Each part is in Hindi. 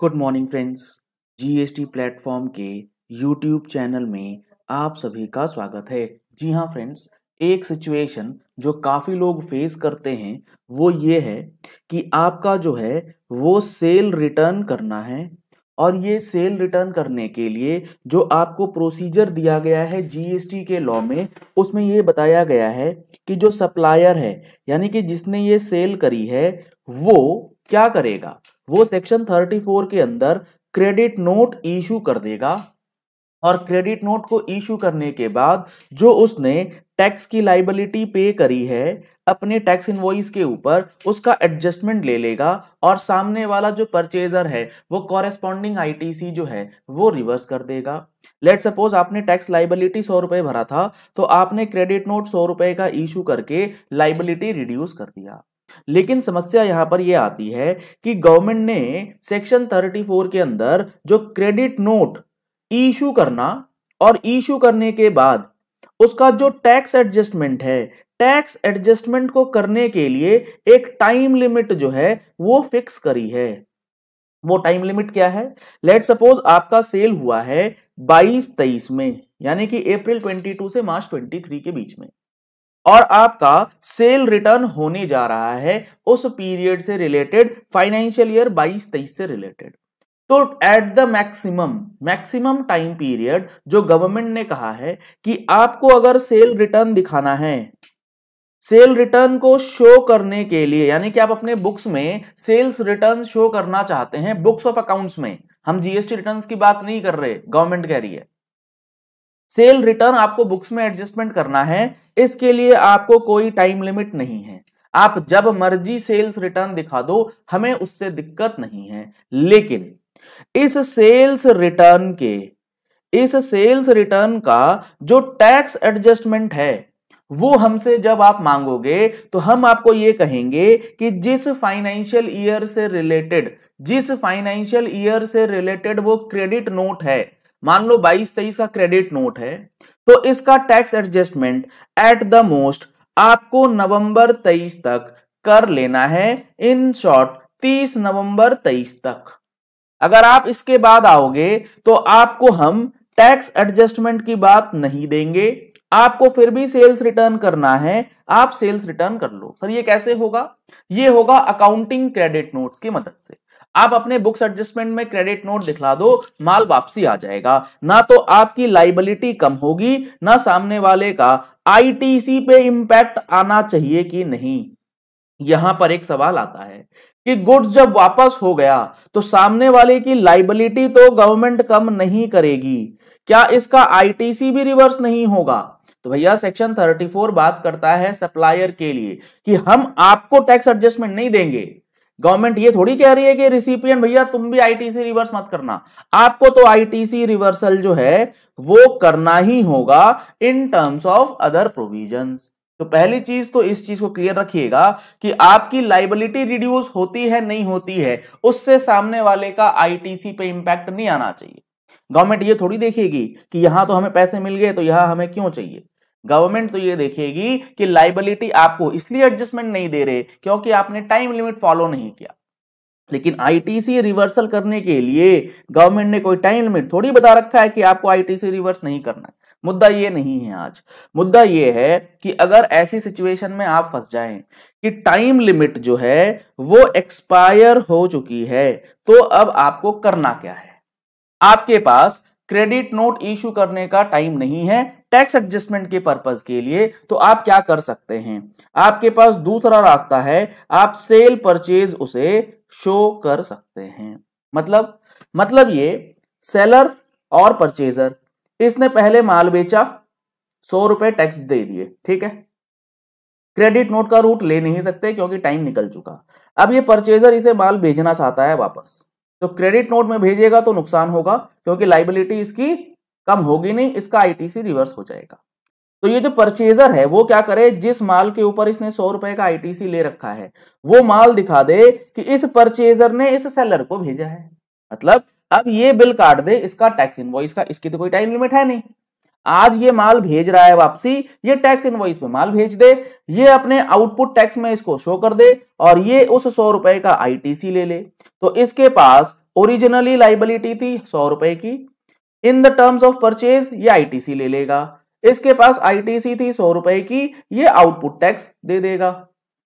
Good morning friends. GST platform के यूट्यूब चैनल में आप सभी का स्वागत है। जी हाँ फ्रेंड्स, एक सिचुएशन जो काफ़ी लोग फेस करते हैं वो ये है कि आपका जो है वो सेल रिटर्न करना है, और ये सेल रिटर्न करने के लिए जो आपको प्रोसीजर दिया गया है जीएसटी के लॉ में, उसमें ये बताया गया है कि जो सप्लायर है यानी कि जिसने ये सेल करी है वो क्या करेगा। वो सेक्शन 34 के अंदर क्रेडिट नोट इशू कर देगा, और क्रेडिट नोट को इशू करने के बाद जो उसने टैक्स की लाइबिलिटी पे करी है अपने टैक्स इनवॉइस के ऊपर, उसका एडजस्टमेंट ले लेगा, और सामने वाला जो परचेजर है वो कॉरेस्पॉन्डिंग आईटीसी जो है वो रिवर्स कर देगा। लेट सपोज आपने टैक्स लाइबिलिटी 100 रुपए भरा था, तो आपने क्रेडिट नोट 100 रुपए का इशू करके लाइबिलिटी रिड्यूस कर दिया। लेकिन समस्या यहां पर यह आती है कि गवर्नमेंट ने सेक्शन 34 के अंदर जो क्रेडिट नोट इशू करना और इशू करने के बाद उसका जो टैक्स एडजस्टमेंट है, टैक्स एडजस्टमेंट को करने के लिए एक टाइम लिमिट जो है वो फिक्स करी है। वो टाइम लिमिट क्या है? लेट सपोज आपका सेल हुआ है 22-23 में, यानी कि अप्रैल 22 से मार्च 23 के बीच में, और आपका सेल रिटर्न होने जा रहा है उस पीरियड से रिलेटेड, फाइनेंशियल ईयर 22-23 से रिलेटेड। तो at the maximum time period जो गवर्नमेंट ने कहा है कि आपको अगर सेल रिटर्न दिखाना है, सेल रिटर्न को शो करने के लिए, यानी कि आप अपने बुक्स में सेल्स रिटर्न शो करना चाहते हैं, बुक्स ऑफ अकाउंट्स में, हम जीएसटी रिटर्न्स की बात नहीं कर रहे, गवर्नमेंट कह रही है सेल रिटर्न आपको बुक्स में एडजस्टमेंट करना है, इसके लिए आपको कोई टाइम लिमिट नहीं है, आप जब मर्जी सेल्स रिटर्न दिखा दो, हमें उससे दिक्कत नहीं है। लेकिन इस सेल्स रिटर्न का जो टैक्स एडजस्टमेंट है वो हमसे जब आप मांगोगे तो हम आपको ये कहेंगे कि जिस फाइनेंशियल ईयर से रिलेटेड वो क्रेडिट नोट है, मान लो 22-23 का क्रेडिट नोट है, तो इसका tax adjustment at the most आपको नवंबर 23 तक कर लेना है। इन शॉर्ट 30 नवंबर 23 तक। अगर आप इसके बाद आओगे तो आपको हम टैक्स एडजस्टमेंट की बात नहीं देंगे, आपको फिर भी सेल्स रिटर्न करना है, आप सेल्स रिटर्न कर लो। सर ये कैसे होगा? ये होगा अकाउंटिंग क्रेडिट नोट्स की मदद से। आप अपने बुक्स एडजस्टमेंट में क्रेडिट नोट दिखला दो, माल वापसी आ जाएगा। ना तो आपकी लाइबिलिटी कम होगी, ना सामने वाले का आईटीसी पे इंपैक्ट आना चाहिए कि नहीं। यहां पर एक सवाल आता है कि गुड्स जब वापस हो गया तो सामने वाले की लाइबिलिटी तो गवर्नमेंट कम नहीं करेगी, क्या इसका आईटीसी भी रिवर्स नहीं होगा? तो भैया सेक्शन 34 बात करता है सप्लायर के लिए कि हम आपको टैक्स एडजस्टमेंट नहीं देंगे। गवर्नमेंट ये थोड़ी कह रही है कि रिसिपिएंट भैया तुम भी आईटीसी रिवर्स मत करना, आपको तो आईटीसी रिवर्सल जो है वो करना ही होगा in terms of other provisions. तो पहली चीज तो इस चीज को क्लियर रखिएगा कि आपकी लाइबिलिटी रिड्यूस होती है नहीं होती है, उससे सामने वाले का आईटीसी पे इंपैक्ट नहीं आना चाहिए। गवर्नमेंट ये थोड़ी देखेगी कि यहां तो हमें पैसे मिल गए तो यहां हमें क्यों चाहिए। गवर्नमेंट तो ये देखेगी कि लाइबिलिटी आपको इसलिए एडजस्टमेंट नहीं दे रहे क्योंकि आपने टाइम लिमिट फॉलो नहीं किया। लेकिन आईटीसी रिवर्सल करने के लिए गवर्नमेंट ने कोई टाइम लिमिट थोड़ी बता रखा है कि आपको आईटीसी रिवर्स नहीं करना है। मुद्दा ये नहीं है आज, मुद्दा ये है कि अगर ऐसी सिचुएशन में आप फंस जाएं कि टाइम लिमिट जो है वो एक्सपायर हो चुकी है, तो अब आपको करना क्या है। आपके पास क्रेडिट नोट इशू करने का टाइम नहीं है टैक्स एडजस्टमेंट के पर्पस के लिए, तो आप क्या कर सकते हैं? आपके पास दूसरा रास्ता है, आप सेल परचेज उसे शो कर सकते हैं। मतलब ये सेलर और परचेजर, इसने पहले माल बेचा, 100 रुपए टैक्स दे दिए, ठीक है, क्रेडिट नोट का रूट ले नहीं सकते क्योंकि टाइम निकल चुका। अब ये परचेजर इसे माल भेजना चाहता है वापस, तो क्रेडिट नोट में भेजेगा तो नुकसान होगा क्योंकि लाइबिलिटी इसकी कम होगी नहीं, इसका आईटीसी रिवर्स हो जाएगा। तो ये जो परचेजर है वो क्या करे, जिस माल के ऊपर इसने 100 रुपए का आईटीसी ले रखा है वो माल दिखा दे कि इस परचेजर ने इस सेलर को भेजा है। मतलब अब ये बिल काट दे इसका टैक्स इनवॉइस का, इसकी तो कोई टाइम लिमिट है नहीं। आज ये माल भेज रहा है वापसी, ये टैक्स इनवॉइस में माल भेज दे, ये अपने आउटपुट टैक्स में इसको शो कर दे और ये उस 100 रुपए का आईटीसी ले ले। तो इसके पास ओरिजिनली लाइबिलिटी थी 100 रुपए की, in the terms of purchase ये आईटीसी ले लेगा, इसके पास आईटीसी थी 100 रुपए की, ये आउटपुट टैक्स दे देगा।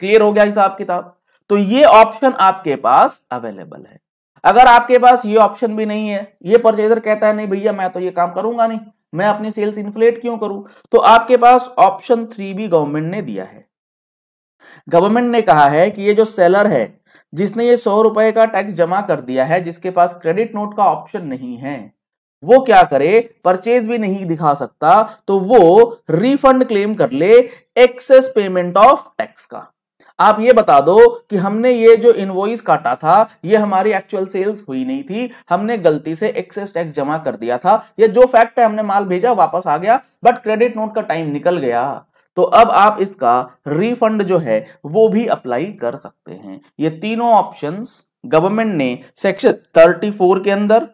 क्लियर हो गया हिसाब किताब। तो ये ऑप्शन आपके पास अवेलेबल है। अगर आपके पास ये ऑप्शन भी नहीं है, ये परचेजर कहता है नहीं भैया मैं तो ये काम करूंगा नहीं, मैं अपनी सेल्स इन्फ्लेट क्यों करूं, तो आपके पास ऑप्शन 3 भी गवर्नमेंट ने दिया है। गवर्नमेंट ने कहा है कि ये जो सेलर है जिसने ये 100 रुपए का टैक्स जमा कर दिया है, जिसके पास क्रेडिट नोट का ऑप्शन नहीं है, वो क्या करे, परचेज भी नहीं दिखा सकता तो वो रिफंड क्लेम कर ले एक्सेस पेमेंट ऑफ टैक्स का। आप ये बता दो कि हमने ये जो इनवॉइस काटा था ये हमारी एक्चुअल सेल्स हुई नहीं थी, हमने गलती से एक्सेस टैक्स जमा कर दिया था, ये जो फैक्ट है हमने माल भेजा वापस आ गया बट क्रेडिट नोट का टाइम निकल गया, तो अब आप इसका रिफंड जो है वो भी अप्लाई कर सकते हैं। ये तीनों ऑप्शंस गवर्नमेंट ने सेक्शन 34 के अंदर,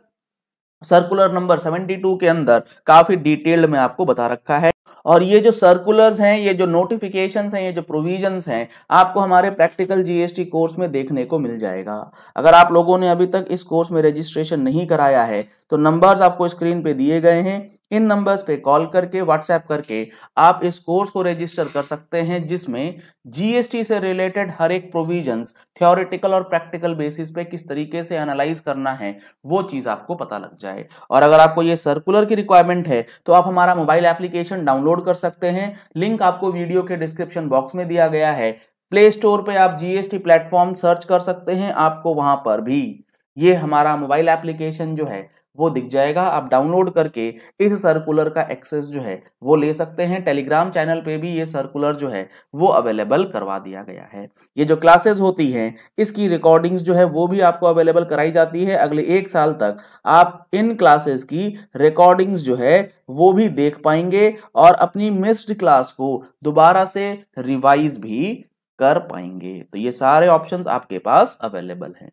सर्कुलर नंबर 72 के अंदर काफी डिटेल्ड में आपको बता रखा है। और ये जो सर्कुलर्स हैं, ये जो नोटिफिकेशंस हैं, ये जो प्रोविजंस हैं, आपको हमारे प्रैक्टिकल जीएसटी कोर्स में देखने को मिल जाएगा। अगर आप लोगों ने अभी तक इस कोर्स में रजिस्ट्रेशन नहीं कराया है तो नंबर्स आपको स्क्रीन पे दिए गए हैं, इन नंबर्स पे कॉल करके व्हाट्सएप करके आप इस कोर्स को रजिस्टर कर सकते हैं, जिसमें जीएसटी से रिलेटेड हर एक प्रोविजंस थ्योरेटिकल और प्रैक्टिकल बेसिस पे किस तरीके से एनालाइज करना है वो चीज आपको पता लग जाए। और अगर आपको ये सर्कुलर की रिक्वायरमेंट है तो आप हमारा मोबाइल एप्लीकेशन डाउनलोड कर सकते हैं, लिंक आपको वीडियो के डिस्क्रिप्शन बॉक्स में दिया गया है। प्ले स्टोर पे आप जीएसटी प्लेटफॉर्म सर्च कर सकते हैं, आपको वहां पर भी ये हमारा मोबाइल एप्लीकेशन जो है वो दिख जाएगा। आप डाउनलोड करके इस सर्कुलर का एक्सेस जो है वो ले सकते हैं। टेलीग्राम चैनल पे भी ये सर्कुलर जो है वो अवेलेबल करवा दिया गया है। ये जो क्लासेस होती हैं इसकी रिकॉर्डिंग्स जो है वो भी आपको अवेलेबल कराई जाती है। अगले 1 साल तक आप इन क्लासेस की रिकॉर्डिंग्स जो है वो भी देख पाएंगे और अपनी मिस्ड क्लास को दोबारा से रिवाइज भी कर पाएंगे। तो ये सारे ऑप्शंस आपके पास अवेलेबल हैं।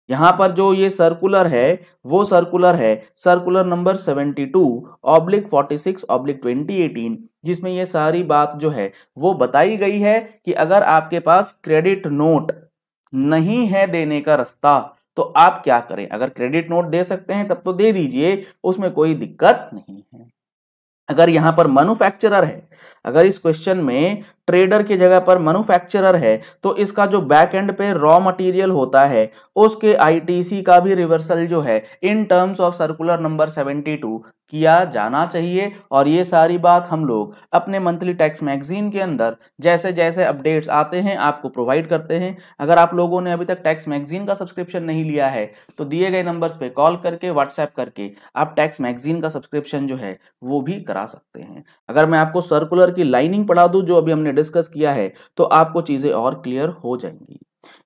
यहां पर जो ये सर्कुलर है वो सर्कुलर है सर्कुलर नंबर 72/46/2018, जिसमें ये सारी बात जो है वो बताई गई है कि अगर आपके पास क्रेडिट नोट नहीं है देने का रास्ता तो आप क्या करें। अगर क्रेडिट नोट दे सकते हैं तब तो दे दीजिए, उसमें कोई दिक्कत नहीं है। अगर यहां पर मैन्युफैक्चरर है, अगर इस क्वेश्चन में ट्रेडर की जगह पर मैन्युफैक्चरर है तो इसका जो बैक एंड पे रॉ मटेरियल होता है उसके आईटीसी का भी रिवर्सल जो है in terms of circular number 72 किया जाना चाहिए। और ये सारी बात हम लोग अपने मंथली टैक्स मैगजीन के अंदर जैसे जैसे अपडेट्स आते हैं आपको प्रोवाइड करते हैं। अगर आप लोगों ने अभी तक टैक्स मैगजीन का सब्सक्रिप्शन नहीं लिया है तो दिए गए नंबर्स पे कॉल करके व्हाट्सएप करके आप टैक्स मैगजीन का सब्सक्रिप्शन जो है वो भी करा सकते हैं। अगर मैं आपको सर्कुलर की लाइनिंग पढ़ा दूं जो अभी हमने डिस्कस किया है तो आपको चीजें और क्लियर हो जाएंगी।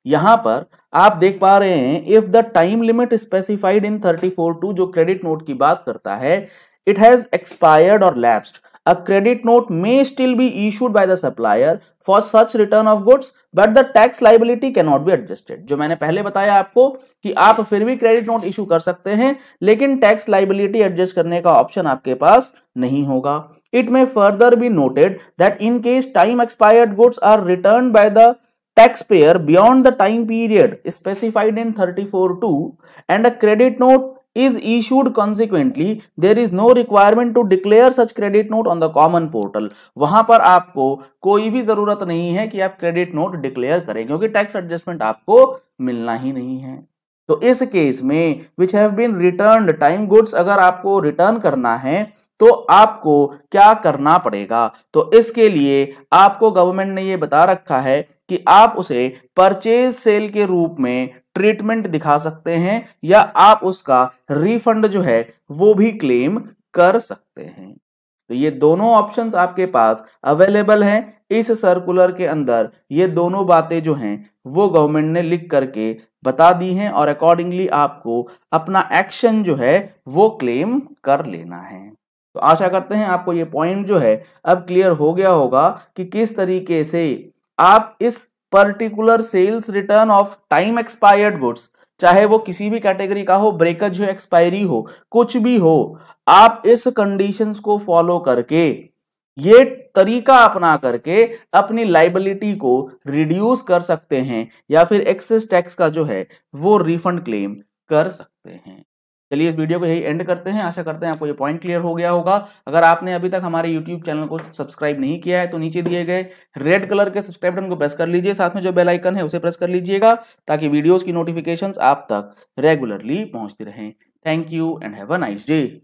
यहां पर आप देख पा रहे हैं, if the time limit specified in 34(2) जो क्रेडिट नोट की बात करता है, इट हैज एक्सपायर्ड और lapsed, a credit note may still be issued by the supplier for such return of goods but the tax liability cannot be adjusted। जो मैंने पहले बताया आपको कि आप फिर भी क्रेडिट नोट इशू कर सकते हैं लेकिन टैक्स लाइबिलिटी एडजस्ट करने का ऑप्शन आपके पास नहीं होगा। It may further be noted that in case time expired goods are returned by the taxpayer beyond the time period specified in 34(2) and a credit note is issued consequently, there is no requirement to declare such credit note on the common portal। वहां पर आपको कोई भी जरूरत नहीं है कि आप क्रेडिट नोट डिक्लेयर करें क्योंकि टैक्स एडजस्टमेंट आपको मिलना ही नहीं है। तो इस केस में which have been returned time goods अगर आपको रिटर्न करना है तो आपको क्या करना पड़ेगा, तो इसके लिए आपको गवर्नमेंट ने ये बता रखा है कि आप उसे परचेज सेल के रूप में ट्रीटमेंट दिखा सकते हैं या आप उसका रिफंड जो है वो भी क्लेम कर सकते हैं। तो ये दोनों ऑप्शंस आपके पास अवेलेबल हैं इस सर्कुलर के अंदर। ये दोनों बातें जो हैं वो गवर्नमेंट ने लिख करके बता दी हैं और अकॉर्डिंगली आपको अपना एक्शन जो है वो क्लेम कर लेना है। तो आशा करते हैं आपको ये पॉइंट जो है अब क्लियर हो गया होगा कि किस तरीके से आप इस particular sales return of time expired goods चाहे वो किसी भी कैटेगरी का हो, ब्रेकज हो, एक्सपायरी हो, कुछ भी हो, आप इस कंडीशंस को फॉलो करके, ये तरीका अपना करके अपनी लाइबिलिटी को रिड्यूस कर सकते हैं या फिर एक्सेस टैक्स का जो है वो रिफंड क्लेम कर सकते हैं। चलिए इस वीडियो को यही एंड करते हैं। आशा करते हैं आपको ये पॉइंट क्लियर हो गया होगा। अगर आपने अभी तक हमारे यूट्यूब चैनल को सब्सक्राइब नहीं किया है तो नीचे दिए गए रेड कलर के सब्सक्राइब बटन को प्रेस कर लीजिए, साथ में जो बेल आइकन है उसे प्रेस कर लीजिएगा ताकि वीडियोस की नोटिफिकेशंस आप तक रेगुलरली पहुंचती रहें। Thank you and have a nice day.